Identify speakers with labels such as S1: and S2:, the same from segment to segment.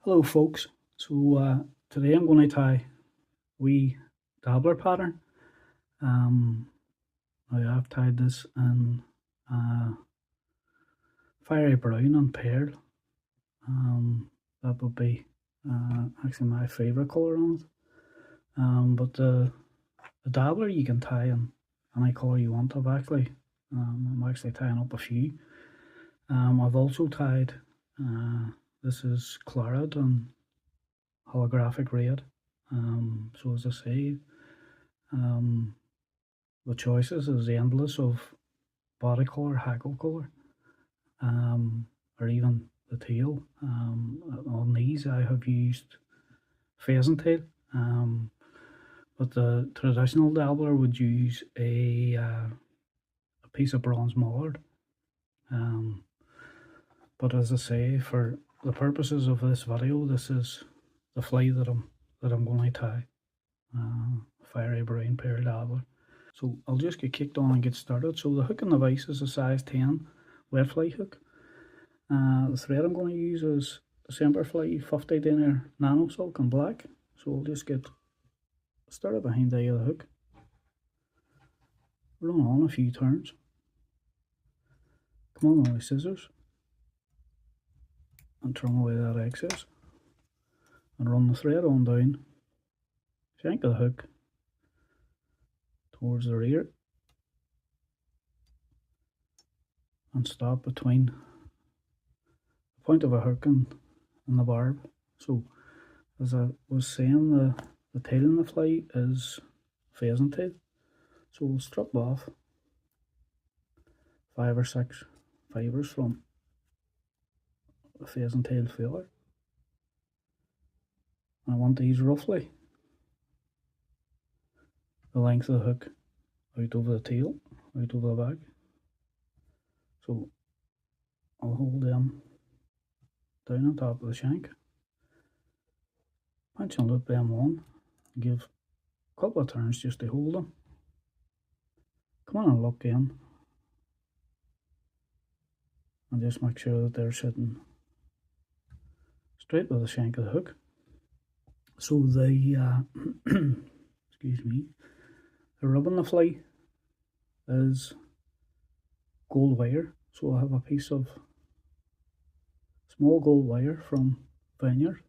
S1: Hello folks, so today I'm going to tie wee dabbler pattern. I've tied this in fiery brown and pearl. That would be actually my favourite colour on it. But the dabbler you can tie in any colour you want. I'm actually tying up a few. I've also tied this is claret and holographic red. So as I say, the choices is endless of body colour, hackle colour, or even the tail. On these I have used pheasant tail, but the traditional dabbler would use a piece of bronze mallard. But as I say, for the purposes of this video, this is the fly that I'm going to tie. Fiery brown pearl dabbler. So I'll just get kicked on and get started. So the hook in the vise is a size 10 wet fly hook. The thread I'm going to use is the Semperfli 50 denier nano silk in black. So I'll just get started behind the eye of the hook, run on a few turns, come on with my scissors and trim away that excess, and run the thread on down, shank of the hook towards the rear and stop between the point of a hook and the barb. So as I was saying, the tail in the fly is pheasant tail, so we'll strip off 5 or 6 fibres from the pheasant tail feather. I want these roughly the length of the hook out over the tail, out over the back. So I'll hold them down on top of the shank, pinch and loop them on, give a couple of turns just to hold them. Come on and lock in, and just make sure that they're sitting straight with the shank of the hook. So the excuse me, the rub on the fly is gold wire. So I have a piece of small gold wire from Vineyard,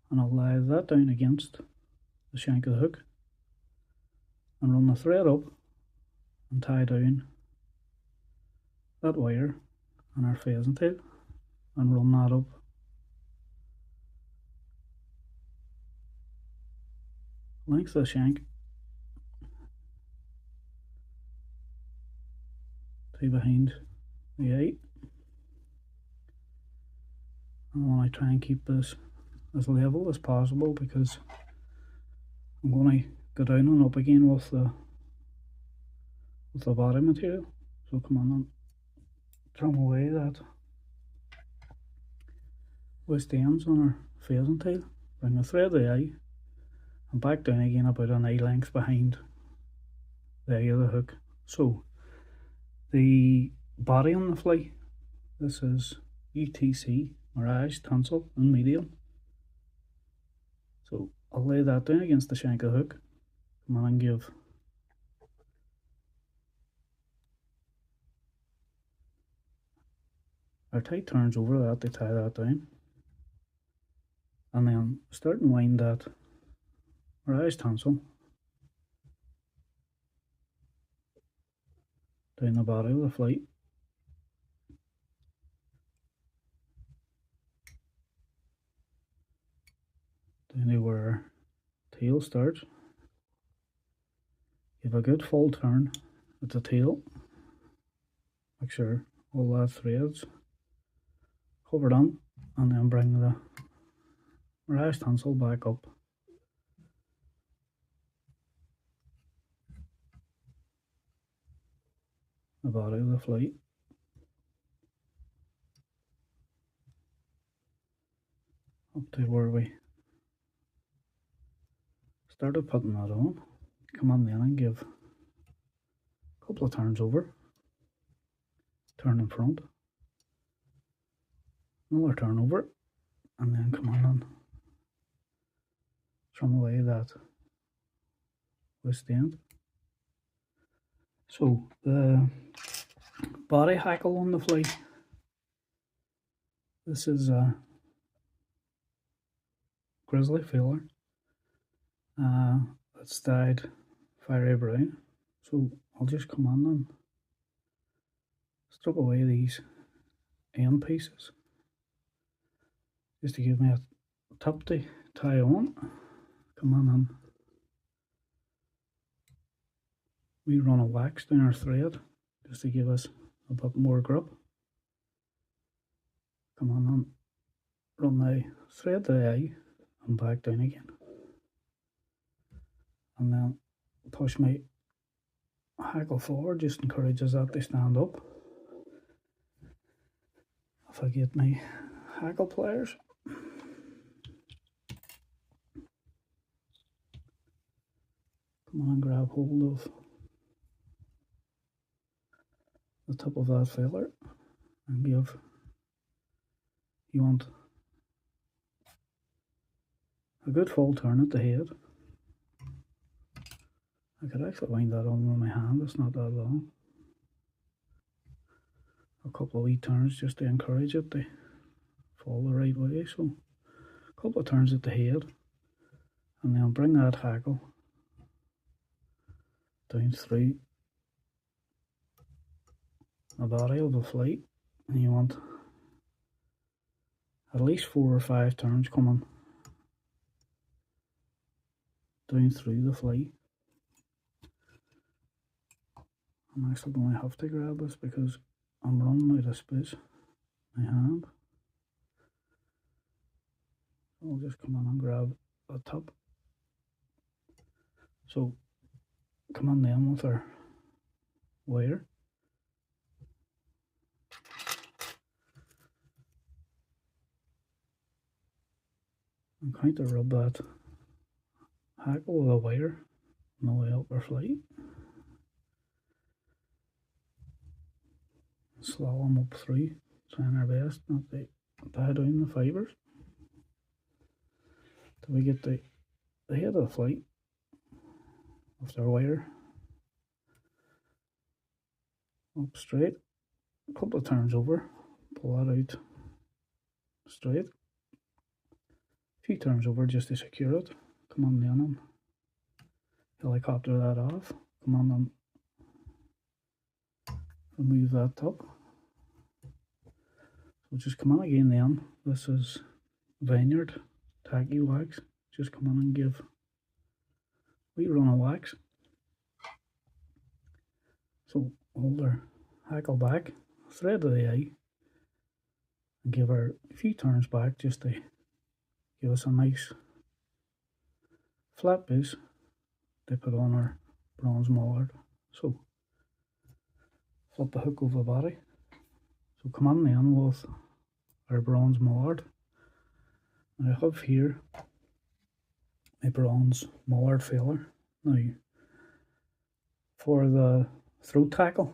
S1: and I'll lay that down against the shank of the hook and run the thread up and tie down that wire on our pheasant tail and run that up length of the shank to behind the eye. And I want to try and keep this as level as possible because I'm going to go down and up again with the body material. So come on and trim away that waist ends on our pheasant tail, bring the thread of the eye and back down again about an eye length behind the eye of the hook. So the body on the fly, this is UTC Mirage Tinsel in medium. So I'll lay that down against the shank of the hook, come on and give our tight turns over that to tie that down, and then start and wind that Mirage Tinsel down the body of the flight. Down to where our tail starts. Give a good full turn at the tail. Make sure all that threads covered on, and then bring the Mirage Tinsel back up the body of the flight. Up to where we started putting that on. Come on then and give a couple of turns over, turn in front, another turn over, and then come on and trim away that loose end. So the body hackle on the fly, this is a grizzly feeler. It's dyed fiery brown. So I'll just come on and strip away these end pieces just to give me a top to tie on. Come on and we run a wax down our thread just to give us a bit more grip. Come on and run the thread to the eye and back down again, and then push my hackle forward, just encourages that to stand up. If I get my hackle pliers, come on and grab hold of the top of that feather and give, you want a good full turn at the head. I could actually wind that on with my hand, it's not that long. A couple of wee turns just to encourage it to fall the right way. So a couple of turns at the head, and then bring that hackle down through the body of the flight, and you want at least 4 or 5 turns coming down through the flight. I'm actually going to have to grab this because I'm running out of space in my hand. I'll just come on and grab the top. So come on then with our wire. I'm going to rub that hackle with a wire on the way up our flight. Slalom up through, trying our best not to tie down the fibres till we get the head of the flight with our wire up straight. A couple of turns over, pull that out straight. A few turns over just to secure it. Come on then and helicopter that off. Come on and remove that top. So just come on again then. This is vineyard tacky wax. Just come on and give we run a wax. So hold our hackle back, thread to the eye, and give her a few turns back just to give us a nice flat base to put on our bronze mallard. So flip the hook over the body. So come on then with our bronze mallard. I have here a bronze mallard feeler. Now for the throat tackle,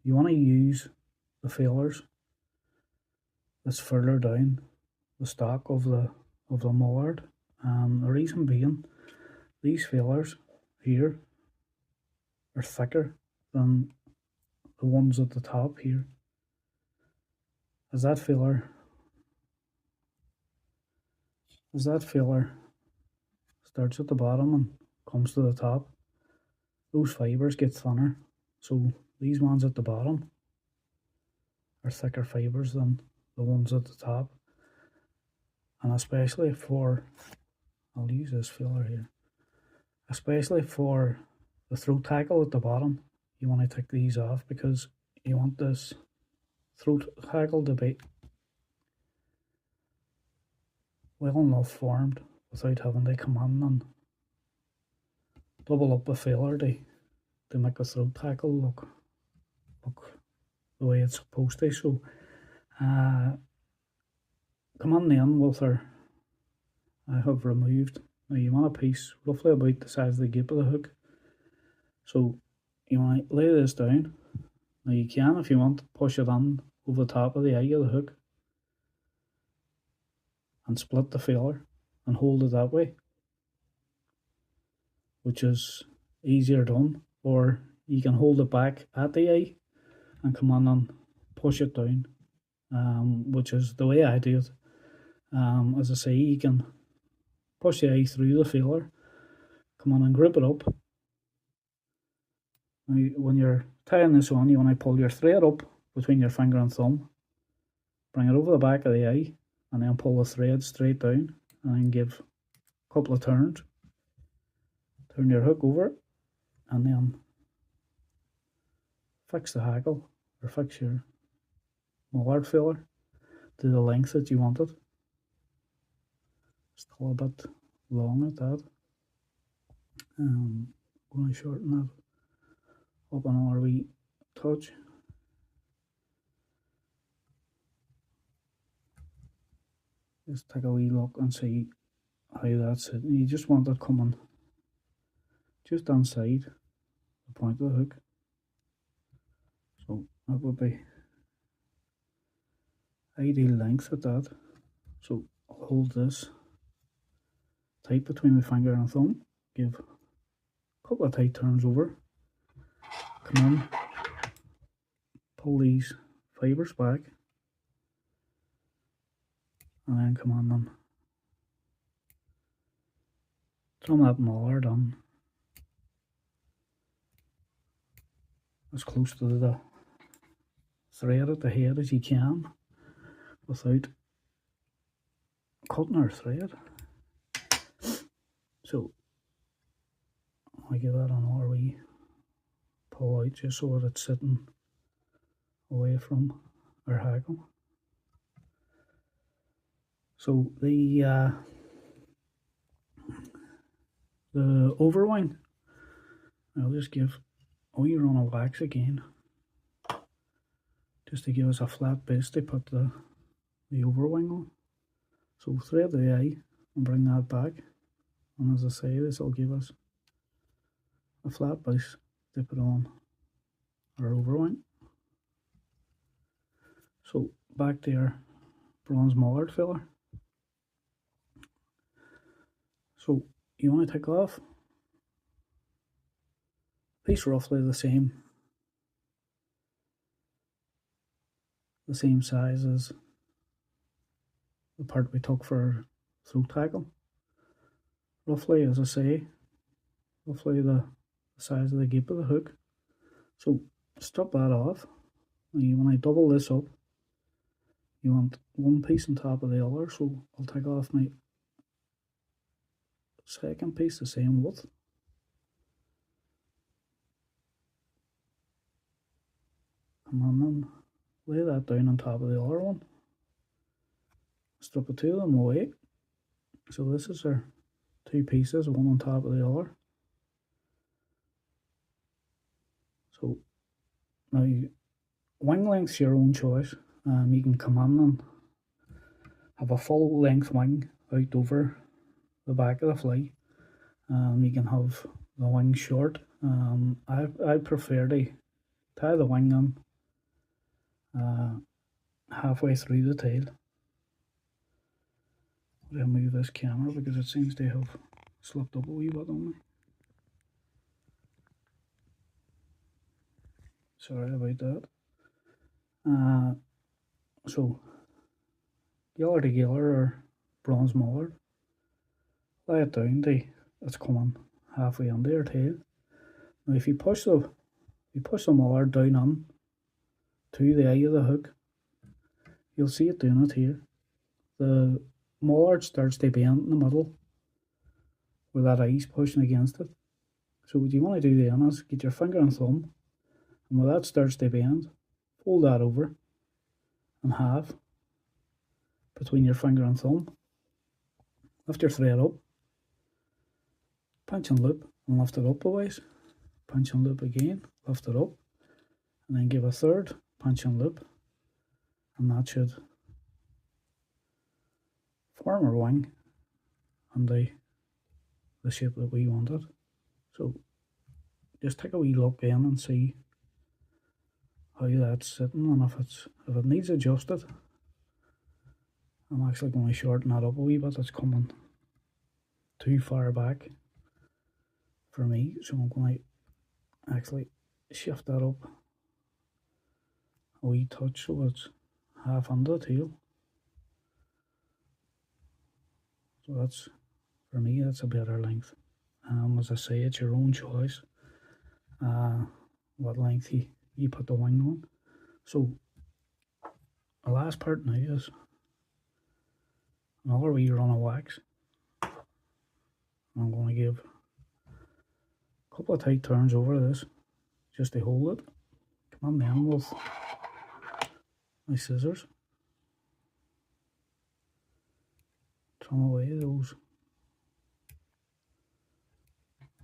S1: you want to use the feelers that's further down the stock of the mallard. The reason being, these feelers here are thicker than the ones at the top here. As that feeler starts at the bottom and comes to the top, those fibres get thinner. So these ones at the bottom are thicker fibres than the ones at the top. And especially for, I'll use this feeler here, especially for the throat tackle at the bottom, you want to take these off because you want this throat hackle to be well enough formed without having to come in and double up a feeler to make a throat tackle look the way it's supposed to. So come on then with our, I have removed, now you want a piece roughly about the size of the gape of the hook. So you want to lay this down. Now you can, if you want, push it on over the top of the eye of the hook. and split the feeler and hold it that way, which is easier done. Or you can hold it back at the eye and come on and push it down, which is the way I do it. As I say, you can push the eye through the feeler, come on and grip it up. Now, when you're tying this on, you want to pull your thread up between your finger and thumb, bring it over the back of the eye, and then pull the thread straight down, and then give a couple of turns. Turn your hook over, and then fix the hackle, or fix your mallard feeler to the length that you want it. Still a bit long at that. I'm going to shorten that up another wee touch. Just take a wee look and see how that's it. You just want it coming just inside the point of the hook. So that would be ideal length at that. So I'll hold this tight between my finger and thumb, give a couple of tight turns over, come in, pull these fibres back, and then come on and trim that mallard on as close to the thread at the head as you can without cutting our thread. So I give that another wee pull out just so that it's sitting away from our hackle. So the overwing, I'll just give a wee run of wax again, just to give us a flat base to put the overwing on. So thread the eye and bring that back, and as I say, this will give us a flat base to put on our overwing. So back to our bronze mallard filler. So you want to take off a piece roughly the same size as the part we took for throat hackle. Roughly, as I say, roughly the size of the gape of the hook. So strip that off. And when I double this up, you want one piece on top of the other. So I'll take off my second piece the same width. Come on and lay that down on top of the other one. Strip the two of them away. So this is our two pieces, one on top of the other. So now wing length's your own choice. You can come in and have a full length wing out over the back of the fly. You can have the wing short. I prefer to tie the wing on halfway through the tail. I'll move this camera because it seems to have slipped up a wee bit on me. Sorry about that. So Giller to Giller or bronze mallard, lay it down to it's coming halfway under your tail. Now if you push the mallard down on to the eye of the hook, you'll see it doing it here. The mallard starts to bend in the middle where that eye's pushing against it. So what you want to do then is get your finger and thumb, and where that starts to bend, fold that over in half between your finger and thumb. Lift your thread up, pinch and loop, and lift it up a ways. Pinch and loop again, lift it up, and then give a third pinch and loop, and that should form our wing and the shape that we wanted. So just take a wee look in and see how that's sitting, and if it needs adjusted, I'm actually going to shorten that up a wee bit. It's coming too far back for me, so I'm going to actually shift that up a wee touch so it's half under the tail. So that's, for me, that's a better length. As I say, it's your own choice what length you put the wing on. So the last part now is another wee run of wax. I'm going to give a couple of tight turns over this just to hold it. Come on then with my scissors. Trim away those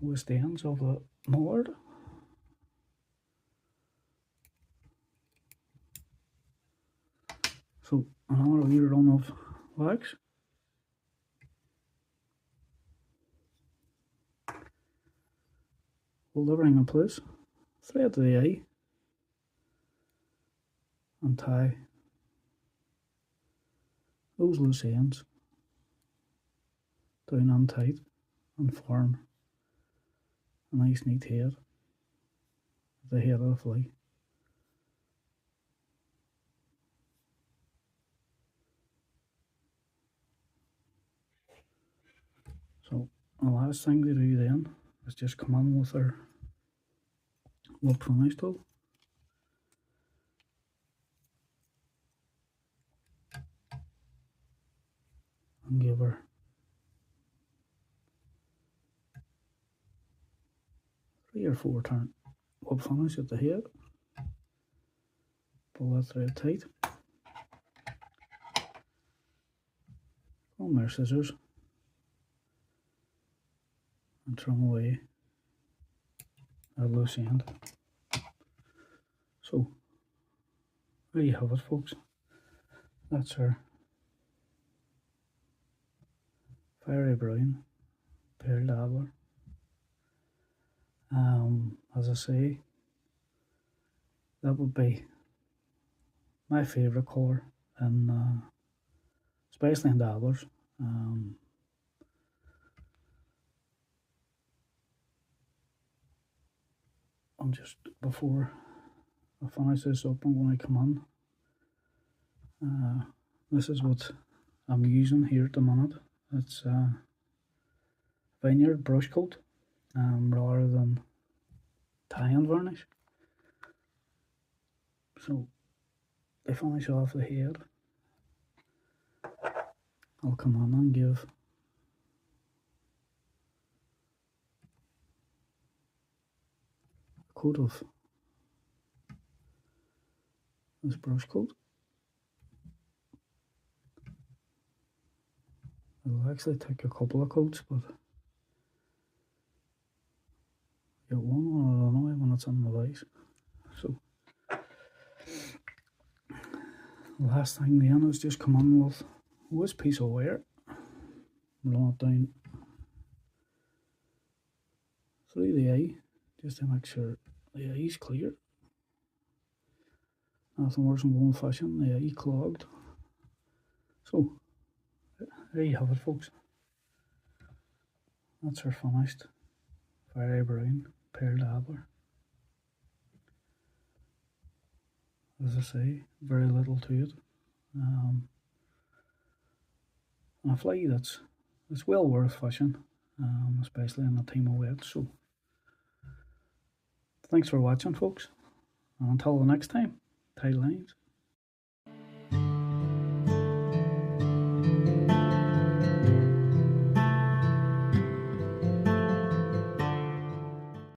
S1: waste ends of the mold. So another wee run of wax. Hold everything in place, thread to the eye, and tie those loose ends down and tight and form a nice neat head at the head of the fly. So the last thing to do then is just come in with our wood finish tool and give her three or four turn wood finish at the head. Pull that thread tight. On our scissors and trim away that loose end. So there you have it, folks. That's our Firey brown pearl dabbler. As I say, that would be my favourite colour, and especially in dabblers. I'm just, before I finish this up, I'm going to come on. This is what I'm using here at the minute. It's vineyard brush coat rather than tie-in varnish. So to finish off the head, I'll come on and give a coat of this brush coat. It'll actually take a couple of coats, but get one on it anyway when it's in the vise. So the last thing then is just come on with this piece of wire, run it down through the eye just to make sure the eye is clear. Nothing worse than going fishing, the eye clogged. So there you have it, folks. That's our finished Firey brown pearl dabbler. As I say, very little to it. And a fly that's well worth fishing, especially in a time of wet. So thanks for watching, folks, and until the next time, tight lines.